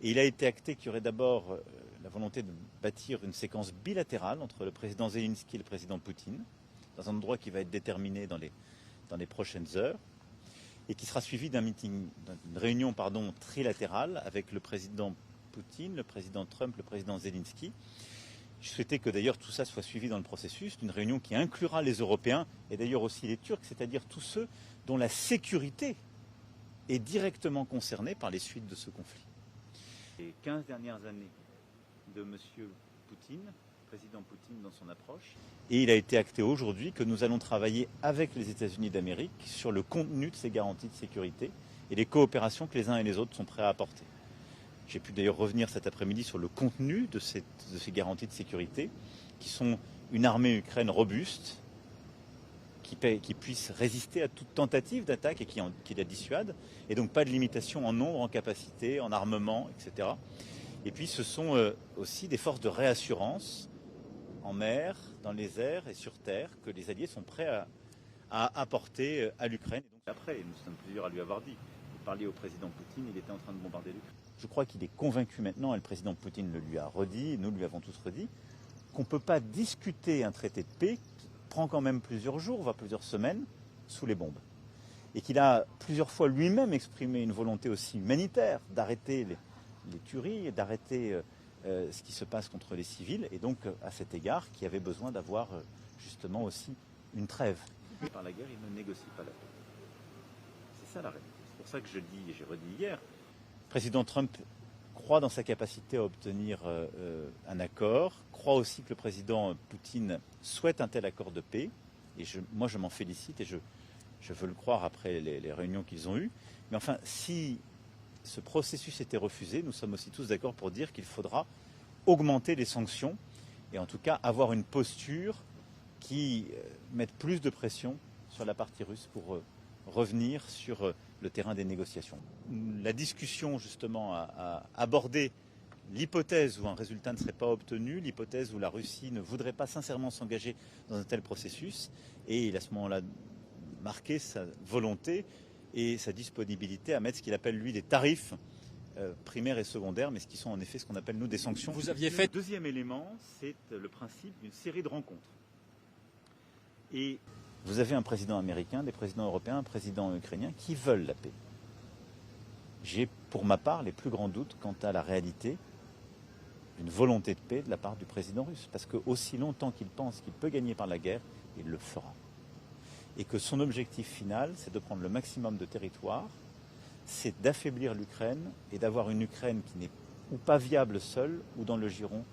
Et il a été acté qu'il y aurait d'abord la volonté de bâtir une séquence bilatérale entre le président Zelensky et le président Poutine, dans un endroit qui va être déterminé dans les prochaines heures, et qui sera suivi d'une réunion trilatérale avec le président Poutine, le président Trump, le président Zelensky. Je souhaitais que d'ailleurs tout ça soit suivi dans le processus d'une réunion qui inclura les Européens et d'ailleurs aussi les Turcs, c'est-à-dire tous ceux dont la sécurité est directement concernée par les suites de ce conflit. Les 15 dernières années de M. Poutine, président Poutine dans son approche, et il a été acté aujourd'hui que nous allons travailler avec les États-Unis d'Amérique sur le contenu de ces garanties de sécurité et les coopérations que les uns et les autres sont prêts à apporter. J'ai pu d'ailleurs revenir cet après-midi sur le contenu de ces garanties de sécurité, qui sont une armée ukrainienne robuste, qui puisse résister à toute tentative d'attaque et qui la dissuade, et donc pas de limitation en nombre, en capacité, en armement, etc. Et puis ce sont aussi des forces de réassurance en mer, dans les airs et sur terre que les Alliés sont prêts à apporter à l'Ukraine. Et donc après, nous sommes plusieurs à lui avoir dit, vous parliez au président Poutine, il était en train de bombarder l'Ukraine. Je crois qu'il est convaincu maintenant, et le président Poutine le lui a redit, nous lui avons tous redit, qu'on ne peut pas discuter un traité de paix qui prend quand même plusieurs jours, voire plusieurs semaines, sous les bombes. Et qu'il a plusieurs fois lui-même exprimé une volonté aussi humanitaire d'arrêter les tueries, d'arrêter ce qui se passe contre les civils, et donc à cet égard, qui avait besoin d'avoir justement aussi une trêve. Par la guerre, il ne négocie pas la paix. C'est ça la réalité. C'est pour ça que je dis, et j'ai redit hier, le président Trump croit dans sa capacité à obtenir un accord, croit aussi que le président Poutine souhaite un tel accord de paix, et moi je m'en félicite, et je veux le croire après les réunions qu'ils ont eues. Mais enfin, si ce processus était refusé, nous sommes aussi tous d'accord pour dire qu'il faudra augmenter les sanctions, et en tout cas avoir une posture qui mette plus de pression sur la partie russe pour revenir sur le terrain des négociations. La discussion justement a abordé l'hypothèse où un résultat ne serait pas obtenu, l'hypothèse où la Russie ne voudrait pas sincèrement s'engager dans un tel processus, et il a à ce moment-là marqué sa volonté et sa disponibilité à mettre ce qu'il appelle lui des tarifs primaires et secondaires, mais ce qui sont en effet ce qu'on appelle nous des sanctions. Vous aviez fait... Le deuxième élément, c'est le principe d'une série de rencontres. Et vous avez un président américain, des présidents européens, un président ukrainien qui veulent la paix. J'ai pour ma part les plus grands doutes quant à la réalité d'une volonté de paix de la part du président russe. Parce que aussi longtemps qu'il pense qu'il peut gagner par la guerre, il le fera. Et que son objectif final, c'est de prendre le maximum de territoire, c'est d'affaiblir l'Ukraine et d'avoir une Ukraine qui n'est ou pas viable seule ou dans le giron